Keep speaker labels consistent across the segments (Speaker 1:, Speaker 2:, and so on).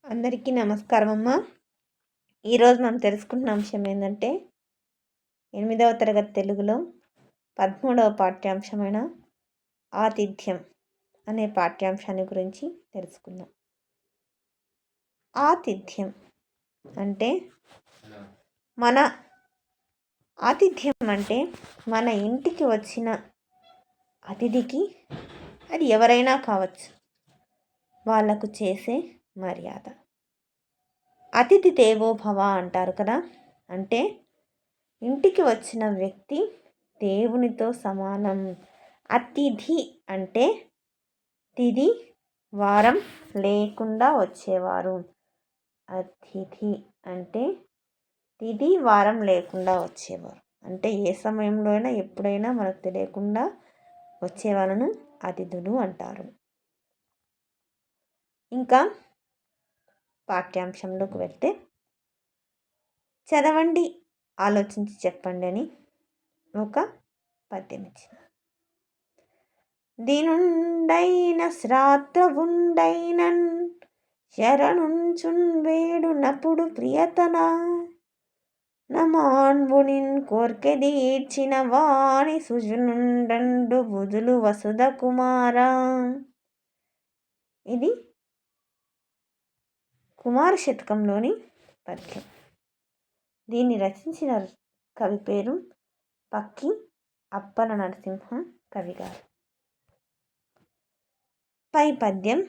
Speaker 1: అందరికీ నమస్కారం అమ్మ. ఈరోజు మనం తెలుసుకుంటున్న అంశం ఏంటంటే 8వ తరగతి తెలుగులో 13వ పాఠ్యాంశమైన ఆతిథ్యం అనే పాఠ్యాంశాన్ని గురించి తెలుసుకుందాం. ఆతిథ్యం అంటే మన ఇంటికి వచ్చిన అతిథికి, అది ఎవరైనా కావచ్చు, వాళ్ళకు చేసే మర్యాద. అతిథి దేవో భవ అంటారు కదా. అంటే ఇంటికి వచ్చిన వ్యక్తి దేవునితో సమానం. అతిథి అంటే తిథి వారం లేకుండా వచ్చేవారు. అతిథి అంటే తిథి వారం లేకుండా వచ్చేవారు. అంటే ఏ సమయంలో అయినా ఎప్పుడైనా మనకు తెలియకుండా వచ్చే వాళ్ళను అతిథులు అంటారు. ఇంకా పాఠ్యాంశంలోకి వెళ్తే, చదవండి, ఆలోచించి చెప్పండి అని ఒక పద్యం ఇచ్చిన. దీనుండైన శ్రాద్ధవుండైనన్ శరణుంచున్ వేడునప్పుడు ప్రియతన నమాన్వునిన్ కోర్కెదీర్చిన వాణి సుజనుండండు బుధులు వసుధ కుమార. ఇది కుమార శతకంలోని పద్యం. దీన్ని రచించిన కవి పేరు పక్కి అప్పల నరసింహం కవి గారు. పై పద్యం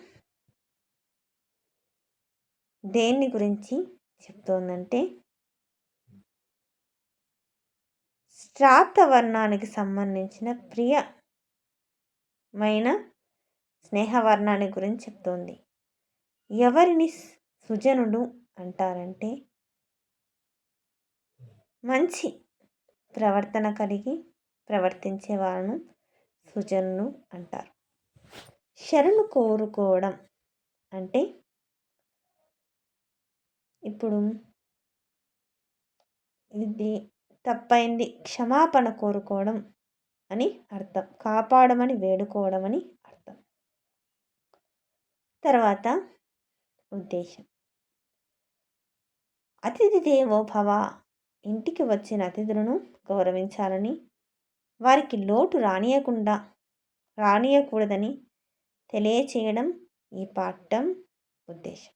Speaker 1: దేన్ని గురించి చెప్తోందంటే, శ్రాద్ధవర్ణానికి సంబంధించిన ప్రియమైన స్నేహవర్ణాన్ని గురించి చెప్తోంది. ఎవరిని సుజనుడు అంటారంటే, మంచి ప్రవర్తన కలిగి ప్రవర్తించే వాళ్ళను సుజనులు అంటారు. శరణు కోరుకోవడం అంటే, ఇప్పుడు ఇది తప్పైంది క్షమాపణ కోరుకోవడం అని అర్థం. కాపాడమని వేడుకోవడం అని అర్థం. తర్వాత ఉద్దేశం. అతిథి దేవో భవ, ఇంటికి వచ్చిన అతిథులను గౌరవించాలని, వారికి లోటు రానియకూడదని తెలియచేయడం ఈ పాఠం ఉద్దేశం.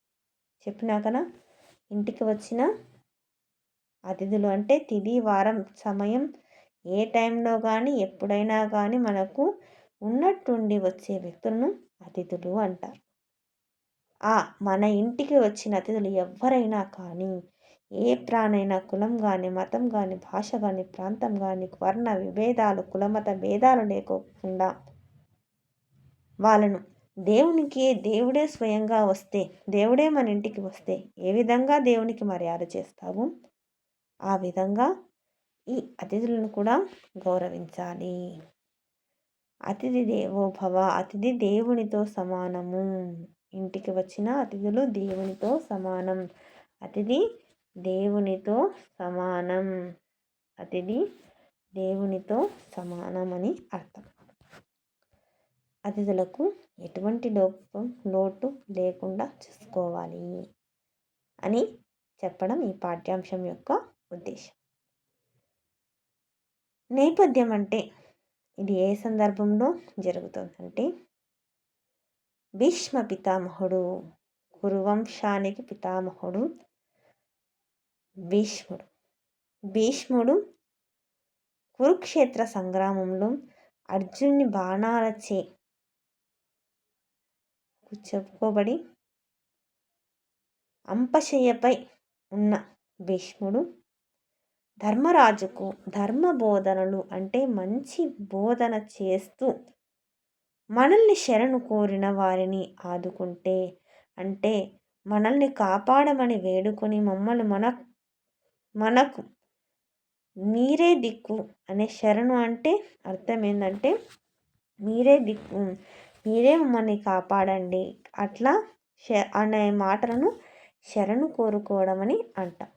Speaker 1: చెప్పినా కదా, ఇంటికి వచ్చిన అతిథులు అంటే తిథి వారం సమయం ఏ టైంలో కానీ ఎప్పుడైనా కానీ మనకు ఉన్నట్టుండి వచ్చే వ్యక్తులను అతిథులు అంటారు. మన ఇంటికి వచ్చిన అతిథులు ఎవరైనా కానీ, ఏ ప్రాణైనా, కులం కానీ, మతం కానీ, భాష కానీ, ప్రాంతం కానీ, వర్ణ విభేదాలు, కులమత భేదాలు లేకోకుండా వాళ్ళను దేవుడే స్వయంగా వస్తే, దేవుడే మన ఇంటికి వస్తే ఏ విధంగా దేవునికి మర్యాద చేస్తావు, ఆ విధంగా ఈ అతిథులను కూడా గౌరవించాలి. అతిథి దేవో భవ, అతిథి దేవునితో సమానము. ఇంటికి వచ్చిన అతిథులు దేవునితో సమానం. అతిథి దేవునితో సమానం. అతిథి దేవునితో సమానం అని అర్థం. అతిథులకు ఎటువంటి లోటు లేకుండా చూసుకోవాలి అని చెప్పడం ఈ పాఠ్యాంశం యొక్క ఉద్దేశం. నేపథ్యం అంటే, ఇది ఏ సందర్భంలో జరుగుతుందంటే, భీష్మ పితామహుడు, కురువంశానికి పితామహుడు భీష్ముడు కురుక్షేత్ర సంగ్రామంలో అర్జునుని బాణాలచే చెప్పుకోబడి అంపశయ్యపై ఉన్న భీష్ముడు ధర్మరాజుకు ధర్మ బోధనలు అంటే మంచి బోధన చేస్తూ, మనల్ని శరణు కోరిన వారిని ఆదుకుంటే, అంటే మనల్ని కాపాడమని వేడుకొని మనకు మీరే దిక్కు అనే శరణు అంటే అర్థం ఏంటంటే, మీరే దిక్కు, మీరే మమ్మల్ని కాపాడండి అట్లా అనే మాటలను శరణు కోరుకోవడం అని అంటాం.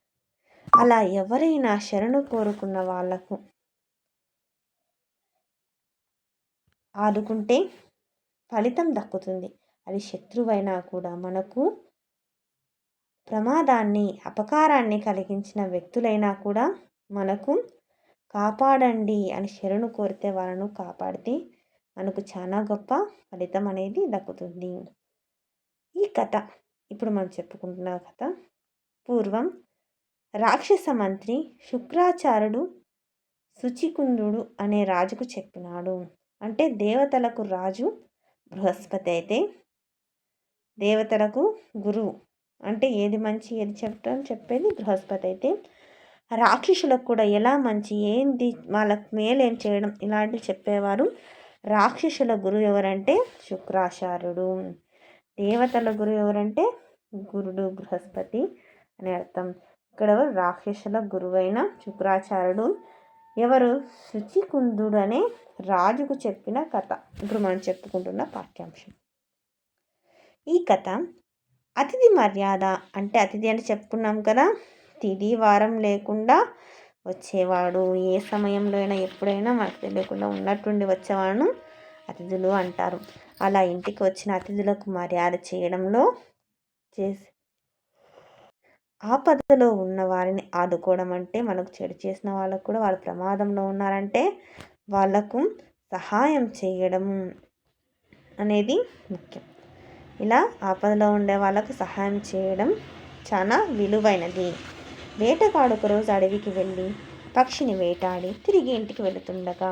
Speaker 1: అలా ఎవరైనా శరణు కోరుకున్న వాళ్లకు ఆదుకుంటే ఫలితం దక్కుతుంది. అది శత్రువైనా కూడా మనకు ప్రమాదాన్ని అపకారాన్ని కలిగించిన వ్యక్తులైనా కూడా మనకు కాపాడండి అని శరణు కోరితే వాళ్ళను కాపాడితే మనకు చాలా గొప్ప ఫలితం అనేది దక్కుతుంది. ఈ కథ ఇప్పుడు మనం చెప్పుకుంటున్న కథ పూర్వం రాక్షస మంత్రి శుక్రాచార్యుడు శుచికుందుడు అనే రాజుకు చెప్పినాడు. అంటే దేవతలకు రాజు బృహస్పతి అయితే దేవతలకు గురువు, అంటే ఏది మంచి ఏది చెప్పేది బృహస్పతి అయితే రాక్షసులకు కూడా ఎలా మంచి ఏంది వాళ్ళకు మేలేం చేయడం ఇలాంటివి చెప్పేవారు. రాక్షసుల గురువు ఎవరంటే శుక్రాచార్యుడు, దేవతల గురువు ఎవరంటే గురుడు బృహస్పతి అని అర్థం. ఇక్కడ రాక్షసుల గురువైన శుక్రాచార్యుడు ఎవరు శుచికుందుడు అనే రాజుకు చెప్పిన కథ ఇప్పుడు మనం చెప్పుకుంటున్న పాఠ్యాంశం. ఈ కథ అతిథి మర్యాద, అంటే అతిథి అని చెప్పుకున్నాం కదా, తిది వారం లేకుండా వచ్చేవాడు, ఏ సమయంలో అయినా ఎప్పుడైనా మనకు తెలియకుండా ఉన్నట్టుండి వచ్చేవాళ్ళను అతిథులు అంటారు. అలా ఇంటికి వచ్చిన అతిథులకు మర్యాద చేయడంలో చేసి ఆపదలో ఉన్న వారిని ఆదుకోవడం, అంటే మనకు చెడు చేసిన వాళ్ళకు కూడా వాళ్ళు ప్రమాదంలో ఉన్నారంటే వాళ్లకు సహాయం చేయడం అనేది ముఖ్యం. ఇలా ఆపదలో ఉండే వాళ్ళకు సహాయం చేయడం చాలా విలువైనది. వేటగాడు ఒకరోజు అడవికి వెళ్ళి పక్షిని వేటాడి తిరిగి ఇంటికి వెళుతుండగా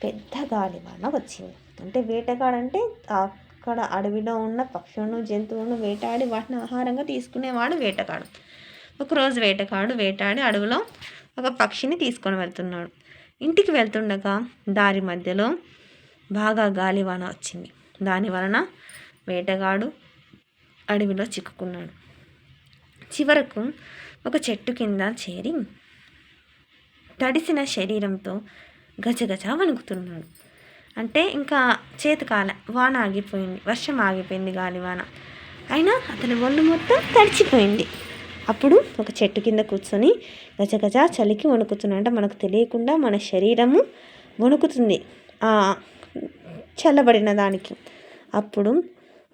Speaker 1: పెద్ద గాలివాన వచ్చింది. అంటే వేటగాడంటే అక్కడ అడవిలో ఉన్న పక్షులను జంతువులను వేటాడి వాటిని ఆహారంగా తీసుకునేవాడు వేటగాడు. ఒకరోజు వేటగాడు వేటాడి అడవిలో ఒక పక్షిని తీసుకొని వెళ్తున్నాడు. ఇంటికి వెళ్తుండగా దారి మధ్యలో బాగా గాలివాన వచ్చింది. దాని వలన వేటగాడు అడవిలో చిక్కుకున్నాడు. చివరకు ఒక చెట్టు కింద చేరి తడిసిన శరీరంతో గజగజ వణుకుతున్నాడు. అంటే ఇంకా చేతికాల వాన ఆగిపోయింది, వర్షం ఆగిపోయింది, గాలివాన అయినా అతని ఒళ్ళు మొత్తం తడిచిపోయింది. అప్పుడు ఒక చెట్టు కింద కూర్చొని గజగజ చలికి వణుకుతున్నాడు. అంటే మనకు తెలియకుండా మన శరీరము వణుకుతుంది ఆ చల్లబడిన దానికి. అప్పుడు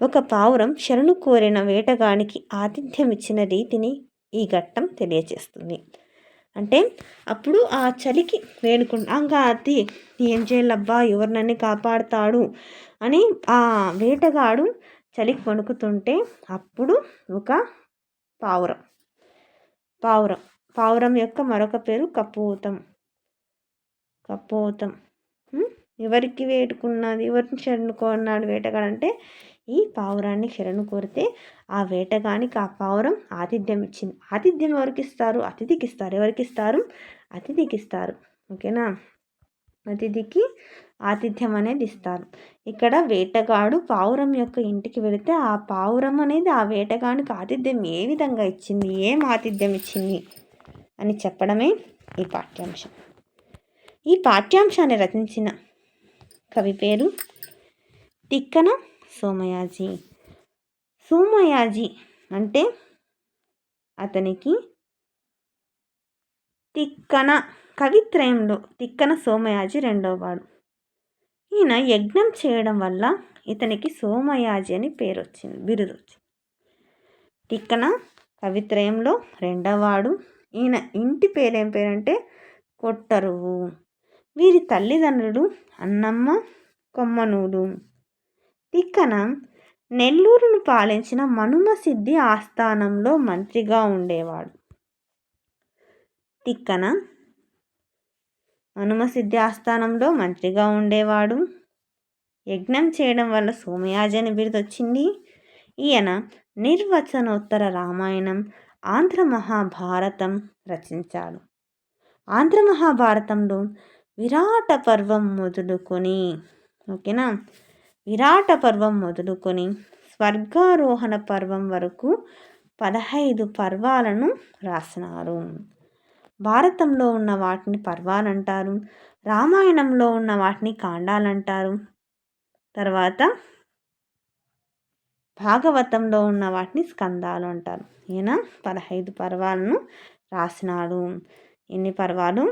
Speaker 1: ఒక పావురం శరణు కోరిన వేటగానికి ఆతిథ్యం ఇచ్చిన రీతిని ఈ ఘట్టం తెలియచేస్తుంది. అంటే అప్పుడు ఆ చలికి వేడుకుంటా అది ఏం చేయాలబ్బా, ఎవరు నన్ను కాపాడుతాడు అని ఆ వేటగాడు చలికి వణుకుతుంటే అప్పుడు ఒక పావురం యొక్క మరొక పేరు కపోతం. ఎవరికి వేడుకున్నది, ఎవరిని శరణు కోరినాడు వేటగాడు అంటే ఈ పావురాన్ని శరణు కోరితే ఆ వేటగానికి ఆ పావురం ఆతిథ్యం ఇచ్చింది. ఆతిథ్యం ఎవరికి ఇస్తారు? అతిథికి ఇస్తారు. ఎవరికి ఇస్తారు? అతిథికి ఇస్తారు. ఓకేనా, అతిథికి ఆతిథ్యం అనేది ఇస్తారు. ఇక్కడ వేటగాడు పావురం యొక్క ఇంటికి వెళితే ఆ పావురం అనేది ఆ వేటగానికి ఆతిథ్యం ఏ విధంగా ఇచ్చింది, ఏం ఆతిథ్యం ఇచ్చింది అని చెప్పడమే ఈ పాఠ్యాంశం. ఈ పాఠ్యాంశాన్ని రచించిన కవి పేరు తిక్కన సోమయాజి. సోమయాజి అంటే అతనికి తిక్కన కవిత్రయంలో తిక్కన సోమయాజి రెండవవాడు. ఈయన యజ్ఞం చేయడం వల్ల ఇతనికి సోమయాజి అని పేరు వచ్చింది, బిరుదు వచ్చింది. తిక్కన కవిత్రయంలో రెండవవాడు. ఈయన ఇంటి పేరేం పేరంటే కొట్టరువు. వీరి తల్లిదండ్రులు అన్నమ్మ కొమ్మనూలు. తిక్కన నెల్లూరును పాలించిన మనుమసిద్ధి ఆస్థానంలో మంత్రిగా ఉండేవాడు. తిక్కన మనుమసిద్ధి ఆస్థానంలో మంత్రిగా ఉండేవాడు. యజ్ఞం చేయడం వల్ల సోమయాజి అని బిరుదు వచ్చింది. ఈయన నిర్వచనోత్తర రామాయణం, ఆంధ్ర మహాభారతం రచించాడు. ఆంధ్ర మహాభారతంలో విరాట పర్వం మొదలుకొని విరాట పర్వం మొదలుకొని స్వర్గారోహణ పర్వం వరకు 15 పర్వాలను రాసినారు. భారతంలో ఉన్న వాటిని పర్వాలంటారు, రామాయణంలో ఉన్న వాటిని కాండాలంటారు, తర్వాత భాగవతంలో ఉన్న వాటిని స్కందాలు అంటారు. ఈయన 15 పర్వాలను రాసినాడు. ఎన్ని పర్వాలు?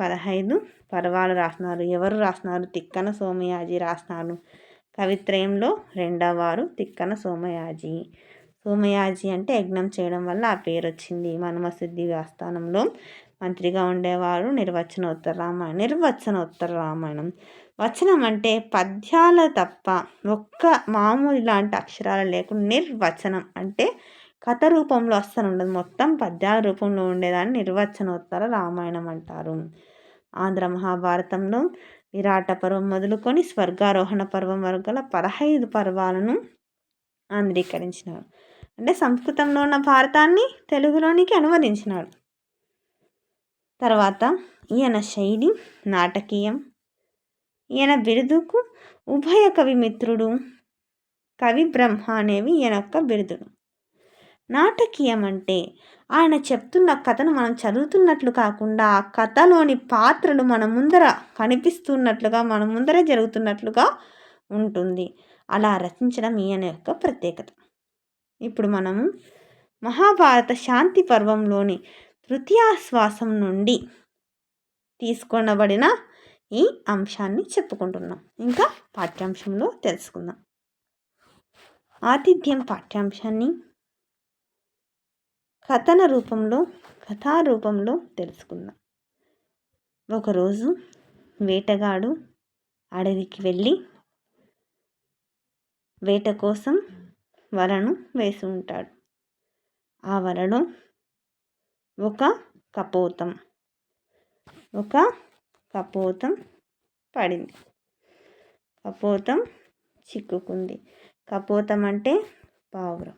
Speaker 1: 15 పర్వాలు రాసినారు. ఎవరు రాసినారు? తిక్కన సోమయాజి రాసినారు. కవిత్రయంలో రెండవవారు తిక్కన సోమయాజి. సోమయాజి అంటే యజ్ఞం చేయడం వల్ల ఆ పేరు వచ్చింది. మన్మసిద్ధి ఆస్థానంలో మంత్రిగా ఉండేవారు. నిర్వచనోత్తర రామాయణం. వచనం అంటే పద్యాలు తప్ప ఒక్క మామూలు ఇలాంటి అక్షరాలు లేకుండా, నిర్వచనం అంటే కథ రూపంలో అస్సలు ఉండదు, మొత్తం పద్యాల రూపంలో ఉండేదాన్ని నిర్వచనోత్తర రామాయణం అంటారు. ఆంధ్ర మహాభారతంలో విరాట పర్వం మొదలుకొని స్వర్గారోహణ పర్వం వరకు గల 15 పర్వాలను ఆంధ్రీకరించినాడు. అంటే సంస్కృతంలో ఉన్న భారతాన్ని తెలుగులోనికి అనువదించినాడు. తర్వాత ఈయన శైలి నాటకీయం. ఈయన బిరుదుకు ఉభయ కవిమిత్రుడు, కవి బ్రహ్మ అనేవి ఈయన యొక్క బిరుదులు. నాటకీయం అంటే ఆయన చెప్తున్న కథను మనం చదువుతున్నట్లు కాకుండా ఆ కథలోని పాత్రలు మన ముందర కనిపిస్తున్నట్లుగా, మన ముందరే జరుగుతున్నట్లుగా ఉంటుంది. అలా రచించడం ఈయన యొక్క ప్రత్యేకత. ఇప్పుడు మనము మహాభారత శాంతి పర్వంలోని తృతీయాశ్వాసం నుండి తీసుకొనబడిన ఈ అంశాన్ని చెప్పుకుంటున్నాం. ఇంకా పాఠ్యాంశంలో తెలుసుకుందాం. ఆతిథ్యం పాఠ్యాంశాన్ని కథారూపంలో తెలుసుకుందాం. ఒకరోజు వేటగాడు అడవికి వెళ్ళి వేట కోసం వలను వేసి ఉంటాడు. ఆ వలలో ఒక కపోతం పడింది. కపోతం చిక్కుకుంది. కపోతం అంటే పావురం.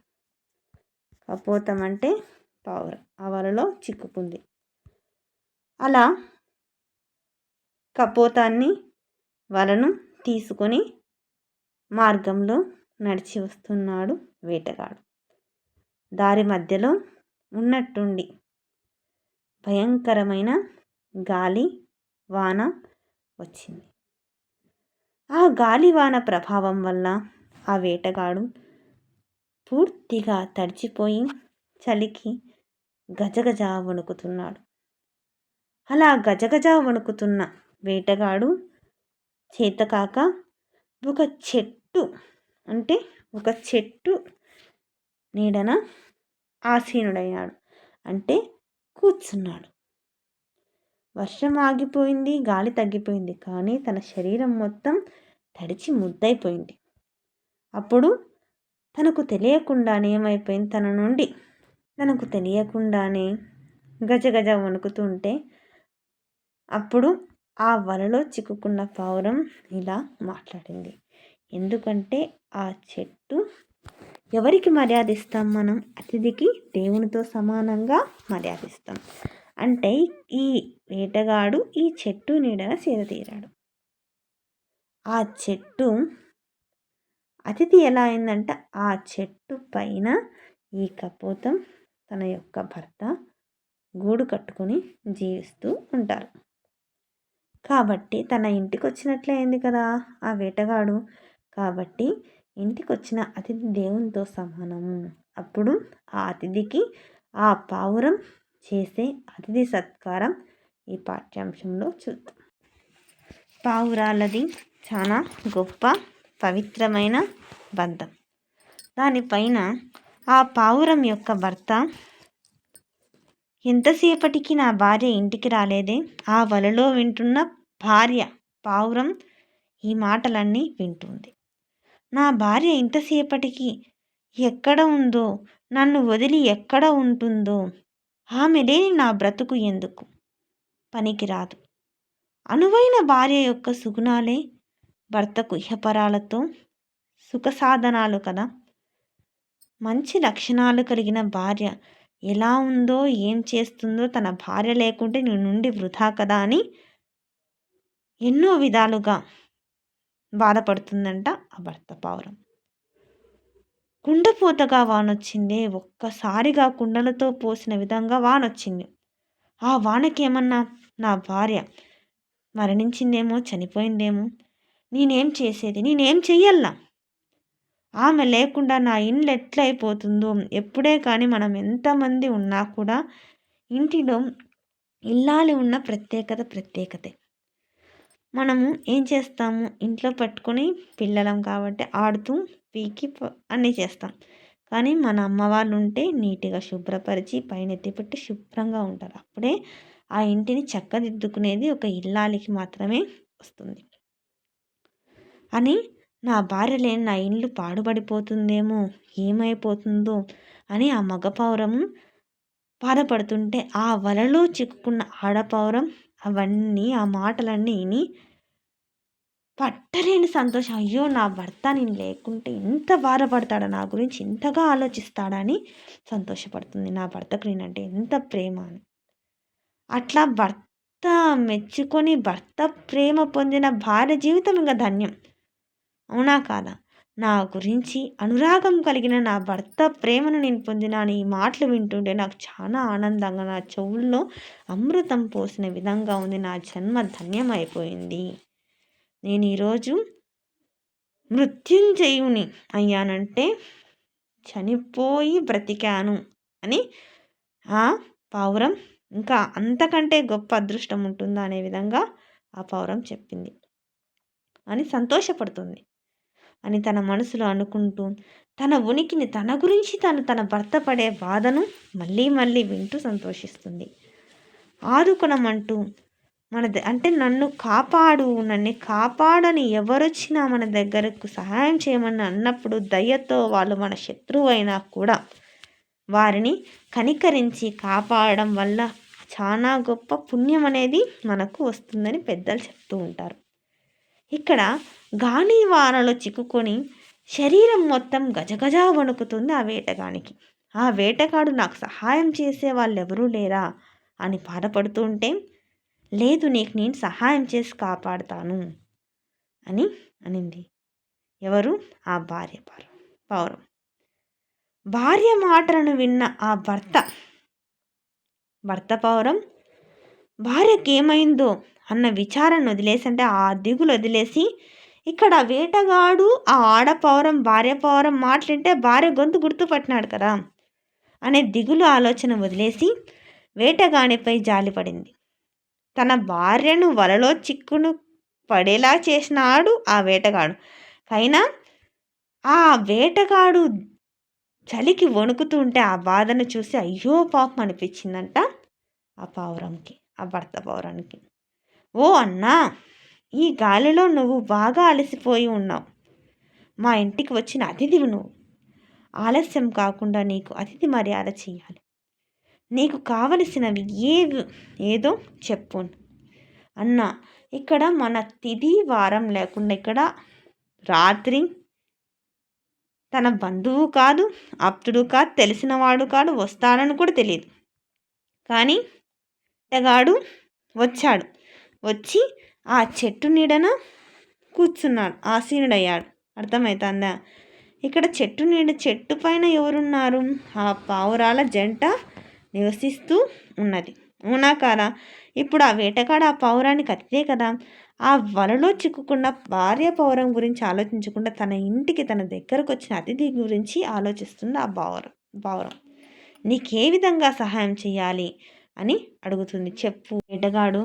Speaker 1: ఆ వలలో చిక్కుకుంది. అలా కపోతాన్ని, వలను తీసుకొని మార్గంలో నడిచి వస్తున్నాడు వేటగాడు. దారి మధ్యలో ఉన్నట్టుండి భయంకరమైన గాలి వాన వచ్చింది. ఆ గాలివాన ప్రభావం వల్ల ఆ వేటగాడు పూర్తిగా తడిచిపోయి చలికి గజగజ వణుకుతున్నాడు. అలా గజగజ వణుకుతున్న వేటగాడు చేతకాక ఒక చెట్టు నీడన ఆసీనుడైనాడు, అంటే కూర్చున్నాడు. వర్షం ఆగిపోయింది, గాలి తగ్గిపోయింది, కానీ తన శరీరం మొత్తం తడిచి ముద్దైపోయింది. అప్పుడు తనకు తెలియకుండానే ఏమైపోయింది, తనకు తెలియకుండానే గజగజ వణుకుతుంటే అప్పుడు ఆ వలలో చిక్కుకున్న పావురం ఇలా మాట్లాడింది. ఎందుకంటే ఆ చెట్టు ఎవరికి మర్యాదిస్తాం మనం? అతిథికి దేవునితో సమానంగా మర్యాదిస్తాం. అంటే ఈ వేటగాడు ఈ చెట్టు నీడన సేదతీరాడు. ఆ చెట్టు అతిథి ఎలా అయిందంటే ఆ చెట్టు పైన ఈ కపోతం తన యొక్క భర్త గూడు కట్టుకొని జీవిస్తూ ఉంటారు. కాబట్టి తన ఇంటికి వచ్చినట్లే అయింది కదా ఆ వేటగాడు. కాబట్టి ఇంటికి వచ్చిన అతిథి దేవునితో సమానము. అప్పుడు ఆ అతిథికి ఆ పావురం చేసే అతిథి సత్కారం ఈ పాఠ్యాంశంలో చూద్దాం. పావురాలది చాలా గొప్ప పవిత్రమైన బంధం. దానిపైన ఆ పావురం యొక్క భర్త ఎంతసేపటికి నా భార్య ఇంటికి రాలేదే, ఆ వలలో వింటున్న భార్య పావురం ఈ మాటలన్నీ వింటుంది. నా భార్య ఇంతసేపటికి ఎక్కడ ఉందో, నన్ను వదిలి ఎక్కడ ఉంటుందో, ఆమె లేని నా బ్రతుకు ఎందుకు పనికిరాదు. అనువైన భార్య యొక్క సుగుణాలే భర్తకు ఇహపరాలతో సుఖ సాధనాలు కదా. మంచి లక్షణాలు కలిగిన భార్య ఎలా ఉందో, ఏం చేస్తుందో, తన భార్య లేకుంటే నీ నుండి వృధా కదా అని ఎన్నో విధాలుగా బాధపడుతుందంట ఆ భర్త పావురం. కుండపోతగా వానొచ్చిందే, ఒక్కసారిగా కుండలతో పోసిన విధంగా వానొచ్చింది. ఆ వానకి ఏమన్నా నా భార్య మరణించిందేమో, చనిపోయిందేమో, నేనేం చేసేది, నేనేం చెయ్యాలా? ఆమె లేకుండా నా ఇల్లు ఎట్లయిపోతుందో. ఎప్పుడే కానీ మనం ఎంతమంది ఉన్నా కూడా ఇంటిలో ఇల్లాలి ఉన్న ప్రత్యేకతే. మనము ఏం చేస్తాము, ఇంట్లో పట్టుకొని పిల్లలం కాబట్టి ఆడుతూ పీకి అన్నీ చేస్తాం. కానీ మన అమ్మ వాళ్ళు ఉంటే నీట్గా శుభ్రపరిచి పైన ఎత్తిపెట్టి శుభ్రంగా ఉంటారు. అప్పుడే ఆ ఇంటిని చక్కదిద్దుకునేది ఒక ఇల్లాలికి మాత్రమే వస్తుంది అని నా భార్య లేని నా ఇల్లు పాడుపడిపోతుందేమో, ఏమైపోతుందో అని ఆ మగపౌరం బాధపడుతుంటే ఆ వలలో చిక్కుకున్న ఆడపౌరం అవన్నీ ఆ మాటలన్నీ విని పట్టలేని సంతోషం. అయ్యో నా భర్త నేను లేకుంటే ఇంత బాధపడతాడా, నా గురించి ఇంతగా ఆలోచిస్తాడా అని సంతోషపడుతుంది. నా భర్తకు నేనంటే ఎంత ప్రేమ అని. అట్లా భర్త మెచ్చుకొని భర్త ప్రేమ పొందిన భార్య జీవితం ఇంకా ధన్యం. అవునా కాదా? నా గురించి అనురాగం కలిగిన నా భర్త ప్రేమను నేను పొందినాను. ఈ మాటలు వింటుంటే నాకు చాలా ఆనందంగా, నా చెవుల్లో అమృతం పోసిన విధంగా ఉంది. నా జన్మ ధన్యం అయిపోయింది. నేను ఈరోజు మృత్యుంజయుని అయ్యానంటే చనిపోయి బ్రతికాను అని ఆ పావురం ఇంకా అంతకంటే గొప్ప అదృష్టం ఉంటుందా అనే విధంగా ఆ పావురం చెప్పింది అని సంతోషపడుతుంది అని తన మనసులో అనుకుంటూ తన ఉనికిని, తన గురించి తన భర్త పడే బాధను మళ్ళీ మళ్ళీ వింటూ సంతోషిస్తుంది. ఆదుకొనమంటూ అంటే నన్ను కాపాడని ఎవరొచ్చినా మన దగ్గరకు సహాయం చేయమని అన్నప్పుడు దయతో వాళ్ళు మన శత్రువు అయినా కూడా వారిని కనికరించి కాపాడడం వల్ల చాలా గొప్ప పుణ్యం అనేది మనకు వస్తుందని పెద్దలు చెప్తూ ఉంటారు. ఇక్కడ గాలి వానలో చిక్కుకొని శరీరం మొత్తం గజగజ వణుకుతుంది ఆ వేటగానికి. ఆ వేటగాడు నాకు సహాయం చేసే వాళ్ళు ఎవరూ లేరా అని బాధపడుతూ ఉంటే, లేదు నీకు నేను సహాయం చేసి కాపాడుతాను అని అనింది. ఎవరు? ఆ భార్య పావురం. భార్య మాటలను విన్న ఆ భర్త పావురం భార్యకి ఏమైందో అన్న విచారణ వదిలేసి, అంటే ఆ దిగులు వదిలేసి, ఇక్కడ వేటగాడు ఆ ఆడపౌరం భార్య పౌరం మాటలింటే భార్య గొంతు గుర్తుపట్టినాడు కదా అనే దిగులు ఆలోచన వదిలేసి వేటగానిపై జాలిపడింది. తన భార్యను వలలో చిక్కును పడేలా చేసినాడు ఆ వేటగాడు. అయినా ఆ వేటగాడు చలికి వణుకుతూ ఉంటే ఆ బాధను చూసి అయ్యో పాపం అనిపించిందంట ఆ పావురంకి, ఆ భర్త పౌరానికి. ఓ అన్నా, ఈ గాలిలో నువ్వు బాగా అలసిపోయి ఉన్నావు. మా ఇంటికి వచ్చిన అతిథివి నువ్వు. ఆలస్యం కాకుండా నీకు అతిథి మర్యాద చేయాలి. నీకు కావలసినవి ఏదో చెప్పు అన్నా. ఇక్కడ మన తిథి వారం లేకుండా ఇక్కడ రాత్రి తన బంధువు కాదు, ఆప్తుడు కాదు, తెలిసినవాడు కాదు, వస్తాడని కూడా తెలియదు. కానీ వేటగాడు వచ్చాడు. వచ్చి ఆ చెట్టు నీడన కూర్చున్నాడు, ఆసీనుడయ్యాడు. అర్థమవుతుందా? ఇక్కడ చెట్టు పైన ఎవరున్నారు? ఆ పావురాల జంట నివసిస్తూ ఉన్నది. అవునా కాదా? ఇప్పుడు ఆ వేటగాడు ఆ పావురానికి అతిథే కదా. ఆ వలలో చిక్కుకున్న భార్య పౌరం గురించి ఆలోచించకుండా తన ఇంటికి, తన దగ్గరకు వచ్చిన అతిథి గురించి ఆలోచిస్తుంది ఆ పావురం. నీకే విధంగా సహాయం చేయాలి అని అడుగుతుంది. చెప్పు. వేటగాడు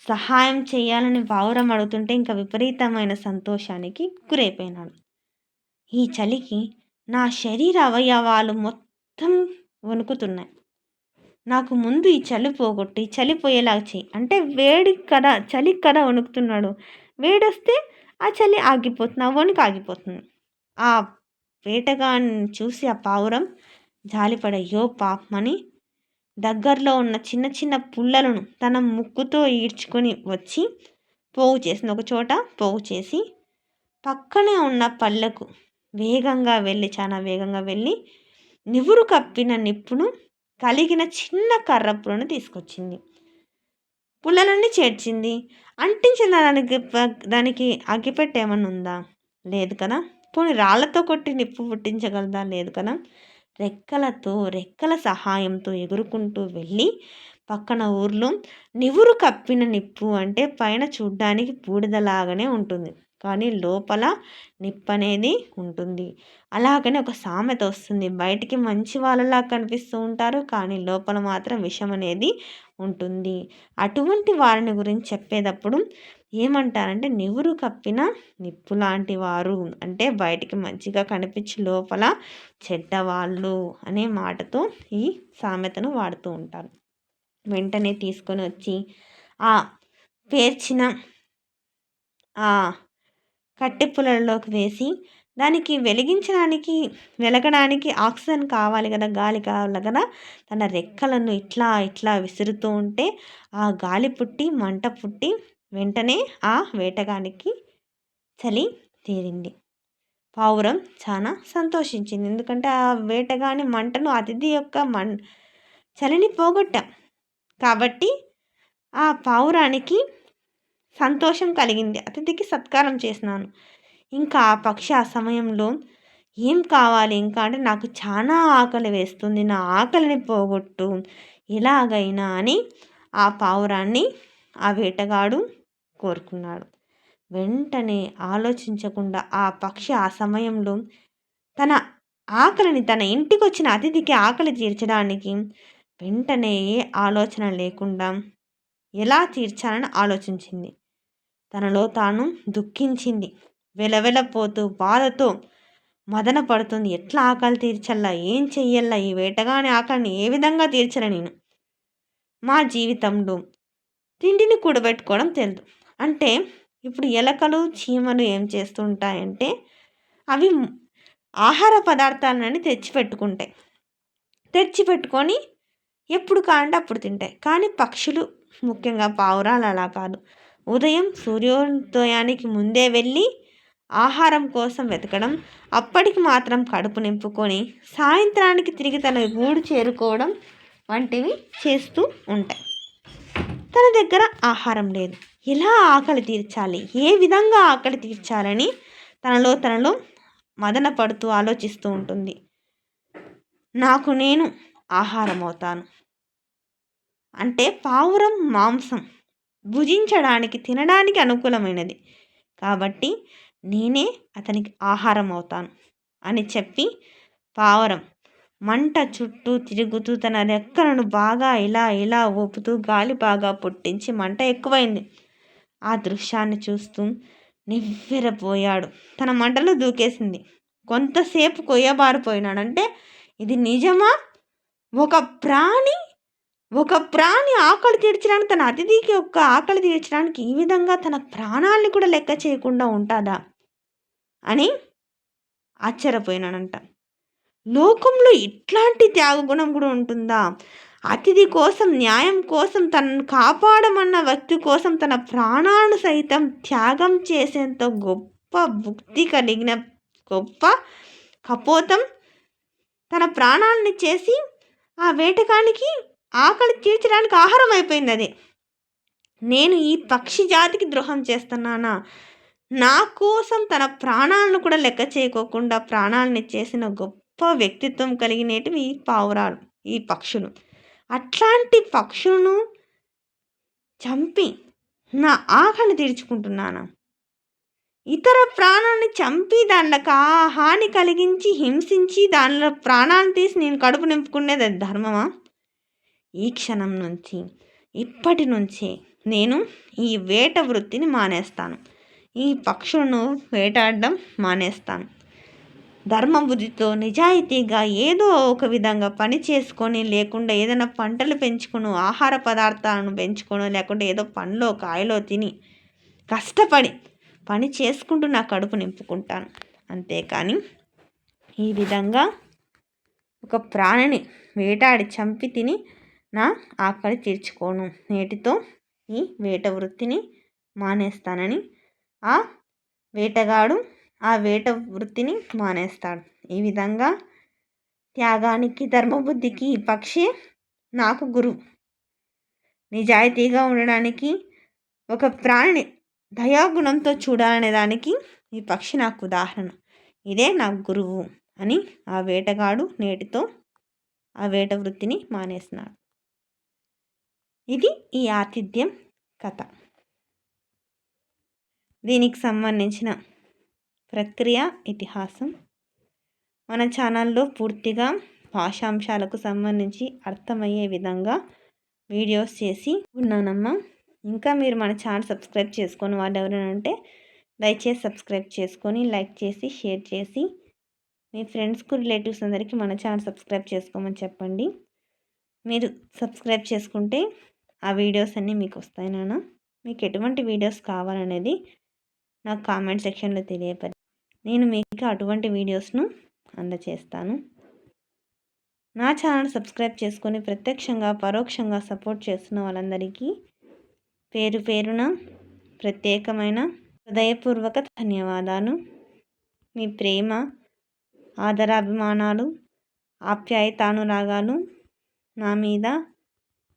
Speaker 1: సహాయం చేయాలని పావురం అడుగుతుంటే ఇంకా విపరీతమైన సంతోషానికి గురైపోయినాడు. ఈ చలికి నా శరీర అవయవాలు మొత్తం వణుకుతున్నాయి. నాకు ముందు ఈ చలి పోగొట్టి చలిపోయేలాగా చెయ్యి అంటే, వేడి కదా, చలి కదా వణుకుతున్నాడు. వేడొస్తే ఆ చలి ఆగిపోతుంది, ఆ వణుకు ఆగిపోతుంది. ఆ వేటగాన్ని చూసి ఆ పావురం జాలిపడయ్యో పాపమని దగ్గరలో ఉన్న చిన్న చిన్న పుల్లలను తన ముక్కుతో ఈడ్చుకొని వచ్చి పోగు చేసింది. ఒక చోట పోగు చేసి పక్కనే ఉన్న పళ్ళకు చాలా వేగంగా వెళ్ళి నివురు కప్పిన నిప్పును కలిగిన చిన్న కర్రపులను తీసుకొచ్చింది. పుల్లలన్నీ చేర్చింది. అంటించిన దానికి అగ్గిపెట్టె ఏమన్నా ఉందా? లేదు కదా. పోనీ రాళ్లతో కొట్టి నిప్పు పుట్టించగలదా? లేదు కదా. రెక్కల సహాయంతో ఎగురుకుంటూ వెళ్ళి పక్కన ఊర్లో నివురు కప్పిన నిప్పు అంటే పైన చూడ్డానికి బూడిదలాగానే ఉంటుంది. కానీ లోపల నిప్పనేది ఉంటుంది. అలాగనే ఒక సామెత వస్తుంది. బయటికి మంచి వాళ్ళలా కనిపిస్తూ ఉంటారు. కానీ లోపల మాత్రం విషం అనేది ఉంటుంది. అటువంటి వారిని గురించి చెప్పేటప్పుడు ఏమంటారంటే నివురు కప్పిన నిప్పు లాంటి వారు. అంటే బయటికి మంచిగా కనిపించి లోపల చెడ్డవాళ్ళు అనే మాటతో ఈ సామెతను వాడుతూ ఉంటారు. వెంటనే తీసుకొని వచ్చి ఆ పేర్చిన ఆ కట్టె పుల్లల్లోకి వేసి దానికి వెలగడానికి ఆక్సిజన్ కావాలి కదా, గాలి కావాలి కదా. తన రెక్కలను ఇట్లా ఇట్లా విసురుతూ ఉంటే ఆ గాలి పుట్టి మంట పుట్టి వెంటనే ఆ వేటగానికి చలి తీరింది. పావురం చాలా సంతోషించింది. ఎందుకంటే ఆ వేటగాని మంటను అతిథి యొక్క చలిని పోగొట్టాం కాబట్టి ఆ పావురానికి సంతోషం కలిగింది. అతిథికి సత్కారం చేసినాను. ఇంకా ఆ పక్షి ఆ సమయంలో ఏం కావాలి ఇంకా అంటే నాకు చాలా ఆకలి వేస్తుంది, నా ఆకలిని పోగొట్టు ఎలాగైనా అని ఆ పావురాన్ని ఆ వేటగాడు కోరుకున్నాడు. వెంటనే ఆలోచించకుండా ఆ పక్షి ఆ సమయంలో తన ఆకలిని తన ఇంటికి వచ్చిన అతిథికి ఆకలి తీర్చడానికి వెంటనే ఏ ఆలోచన లేకుండా ఎలా తీర్చాలని ఆలోచించింది. తనలో తాను దుఃఖించింది. వెలవెలపోతూ బాధతో మదన పడుతుంది. ఎట్లా ఆకలి తీర్చల్లా, ఏం చెయ్యల్లా, ఈ వేటగాని ఆకలిని ఏ విధంగా తీర్చలే నేను. మా జీవితంలో తిండిని కూడబెట్టుకోవడం తెలియదు. అంటే ఇప్పుడు ఎలకలు చీమలు ఏం చేస్తుంటాయంటే అవి ఆహార పదార్థాలని తెచ్చిపెట్టుకుంటాయి. తెచ్చిపెట్టుకొని ఎప్పుడు కావాలంటే అప్పుడు తింటాయి. కానీ పక్షులు ముఖ్యంగా పావురాలు అలా కాదు. ఉదయం సూర్యోదయానికి ముందే వెళ్ళి ఆహారం కోసం వెతకడం, అప్పటికి మాత్రం కడుపు నింపుకొని సాయంత్రానికి తిరిగి తన గూడు చేరుకోవడం వంటివి చేస్తూ ఉంటాయి. తన దగ్గర ఆహారం లేదు. ఎలా ఆకలి తీర్చాలి, ఏ విధంగా ఆకలి తీర్చాలని తనలో మదన పడుతూ ఆలోచిస్తూ ఉంటుంది. నాకు నేను ఆహారం అవుతాను. అంటే పావురం మాంసం భుజించడానికి తినడానికి అనుకూలమైనది కాబట్టి నేనే అతనికి ఆహారం అవుతాను అని చెప్పి పావురం మంట చుట్టూ తిరుగుతూ తన రెక్కలను బాగా ఇలా ఇలా ఊపుతూ గాలి బాగా పుట్టించి మంట ఎక్కువైంది. ఆ దృశ్యాన్ని చూస్తూ నివ్వెరపోయాడు. తన మంటలో దూకేసింది. కొంతసేపు కొయ్యబారిపోయినాడు. అంటే ఇది నిజమా? ఒక ప్రాణి ఆకలి తీర్చడానికి, తన అతిథికి యొక్క ఆకలి తీర్చడానికి ఈ విధంగా తన ప్రాణాలను కూడా లెక్క చేయకుండా ఉంటుందా అని ఆశ్చర్యపోయినాడంట. లోకంలో ఇట్లాంటి త్యాగగుణం కూడా ఉంటుందా? అతిథి కోసం, న్యాయం కోసం, తనను కాపాడమన్న వ్యక్తి కోసం తన ప్రాణాలను సైతం త్యాగం చేసేంత గొప్ప భక్తి కలిగిన గొప్ప కపోతం తన ప్రాణాలని చేసి ఆ వేటగానికి ఆకలి తీర్చడానికి ఆహారం అయిపోయింది. అది నేను ఈ పక్షి జాతికి ద్రోహం చేస్తున్నానా? నా కోసం తన ప్రాణాలను కూడా లెక్క చేయకోకుండా ప్రాణాలని చేసిన గొప్ప వ్యక్తిత్వం కలిగినవి ఈ పావురాలు, ఈ పక్షులు. అట్లాంటి పక్షులను చంపి నా ఆకలిని తీర్చుకుంటున్నానా? ఇతర ప్రాణాన్ని చంపి దానిలకు హాని కలిగించి హింసించి దానిలో ప్రాణాలను తీసి నేను కడుపు నింపుకునేది అది ధర్మమా? ఈ క్షణం నుంచి, ఇప్పటి నుంచే నేను ఈ వేట వృత్తిని మానేస్తాను. ఈ పక్షులను వేటాడడం మానేస్తాను. ధర్మబుద్ధితో నిజాయితీగా ఏదో ఒక విధంగా పని చేసుకొని, లేకుండా ఏదైనా పంటలు పెంచుకొని, ఆహార పదార్థాలను పెంచుకొని, లేకుంటే ఏదో పండ్లో కాయలో తిని కష్టపడి పని చేసుకుంటూ నా కడుపు నింపుకుంటాను. అంతేకాని ఈ విధంగా ఒక ప్రాణిని వేటాడి చంపి తిని నా ఆకలి తీర్చుకోను. నేటితో ఈ వేట వృత్తిని మానేస్తానని ఆ వేటగాడు ఆ వేట వృత్తిని మానేస్తాడు. ఈ విధంగా త్యాగానికి, ధర్మబుద్ధికి ఈ పక్షి నాకు గురువు. నిజాయితీగా ఉండడానికి, ఒక ప్రాణిని దయాగుణంతో చూడాలనే దానికి ఈ పక్షి నాకు ఉదాహరణ. ఇదే నాకు గురువు అని ఆ వేటగాడు నేటితో ఆ వేట వృత్తిని మానేసినాడు. ఇది ఈ ఆతిథ్యం కథ. దీనికి సంబంధించిన ప్రక్రియ ఇతిహాసం మన ఛానల్లో పూర్తిగా భాషాంశాలకు సంబంధించి అర్థమయ్యే విధంగా వీడియోస్ చేసి ఉన్నానమ్మా. ఇంకా మీరు మన ఛానల్ సబ్స్క్రైబ్ చేసుకొని వాళ్ళు ఎవరైనా ఉంటే దయచేసి సబ్స్క్రైబ్ చేసుకొని లైక్ చేసి షేర్ చేసి మీ ఫ్రెండ్స్కు రిలేటివ్స్ అందరికీ మన ఛానల్ సబ్స్క్రైబ్ చేసుకోమని చెప్పండి. మీరు సబ్స్క్రైబ్ చేసుకుంటే ఆ వీడియోస్ అన్నీ మీకు వస్తాయి నాన్న. మీకు ఎటువంటి వీడియోస్ కావాలనేది నాకు కామెంట్ సెక్షన్లో తెలియపరి నేను మీకు అటువంటి వీడియోస్ను అందచేస్తాను. నా ఛానల్ సబ్స్క్రైబ్ చేసుకొని ప్రత్యక్షంగా పరోక్షంగా సపోర్ట్ చేస్తున్న వాళ్ళందరికీ పేరు పేరున ప్రత్యేకమైన హృదయపూర్వక ధన్యవాదాలు. మీ ప్రేమ, ఆదరాభిమానాలు, ఆప్యాయతానురాగాలు నా మీద,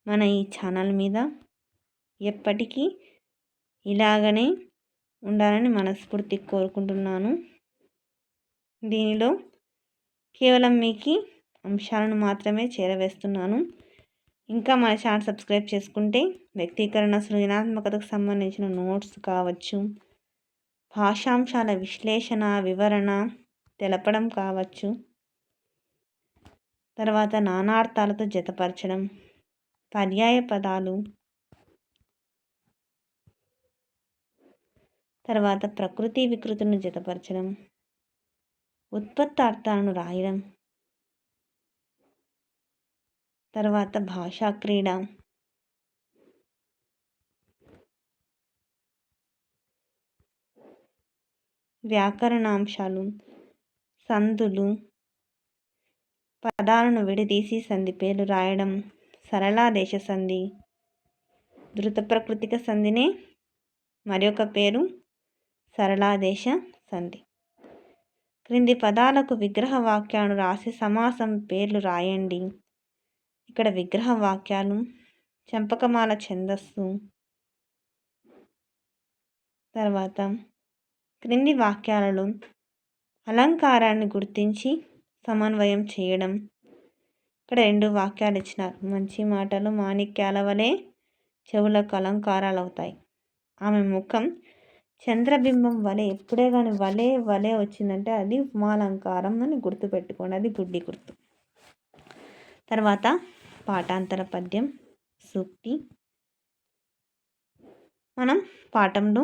Speaker 1: మన ఈ ఛానల్ మీద ఎప్పటికీ ఇలాగనే ఉండాలని మనస్ఫూర్తిగా కోరుకుంటున్నాను. దీనిలో కేవలం మీకు అంశాలను మాత్రమే చేరవేస్తున్నాను. ఇంకా మన ఛానల్ సబ్స్క్రైబ్ చేసుకుంటే వ్యక్తీకరణ, సృజనాత్మకతకు సంబంధించిన నోట్స్ కావచ్చు, భాషాంశాల విశ్లేషణ, వివరణ తెలపడం కావచ్చు, తర్వాత నానార్థాలతో జతపరచడం, పర్యాయ పదాలు, తర్వాత ప్రకృతి వికృతులను జతపరచడం, ఉత్పత్తార్థాలను రాయడం, తర్వాత భాషా క్రీడ, వ్యాకరణాంశాలు, సందులు, పదాలను విడదీసి సంధి పేర్లు రాయడం, సరళాదేశ సంధి, ధృత ప్రకృతిక సంధినే మరొక పేరు సరళాదేశ సంధి. క్రింది పదాలకు విగ్రహ వాక్యాలను రాసి సమాసం పేర్లు రాయండి. ఇక్కడ విగ్రహ వాక్యాలు చంపకమాల ఛందస్సు, తర్వాత క్రింది వాక్యాలలో అలంకారాన్ని గుర్తించి సమన్వయం చేయడం. ఇక్కడ 2 వాక్యాలు ఇచ్చినారు. మంచి మాటలు మాణిక్యాల వలె చెవులకు అలంకారాలు అవుతాయి. ఆమె ముఖం చంద్రబింబం వలె. ఎప్పుడే కానీ వలే వలే వచ్చిందంటే అది ఉపమాలంకారం అని గుర్తుపెట్టుకోండి. అది గుడ్డి గుర్తు. తర్వాత పాఠాంతర పద్యం, సూక్తి. మనం పాఠంలో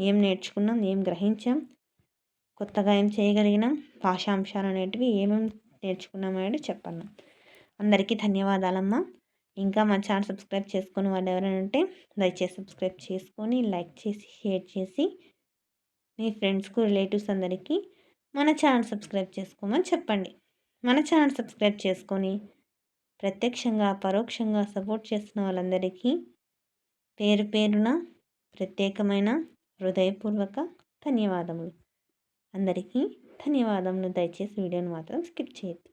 Speaker 1: ఏం నేర్చుకున్నాం, ఏం గ్రహించాం, కొత్తగా ఏం చేయగలిగినాం, భాషాంశాలు అనేటివి ఏమేమి నేర్చుకున్నాం అనేది చెప్పాను. అందరికీ ధన్యవాదాలమ్మా. ఇంకా మన ఛానల్ సబ్స్క్రైబ్ చేసుకుని వాళ్ళు ఎవరైనా ఉంటే దయచేసి సబ్స్క్రైబ్ చేసుకొని లైక్ చేసి షేర్ చేసి మీ ఫ్రెండ్స్కు రిలేటివ్స్ అందరికీ మన ఛానల్ సబ్స్క్రైబ్ చేసుకోమని చెప్పండి. మన ఛానల్ సబ్స్క్రైబ్ చేసుకొని ప్రత్యక్షంగా పరోక్షంగా సపోర్ట్ చేస్తున్న వాళ్ళందరికీ పేరు పేరున ప్రత్యేకమైన హృదయపూర్వక ధన్యవాదములు. అందరికీ ధన్యవాదములు. దయచేసి వీడియోని మాత్రం స్కిప్ చేయొద్దు.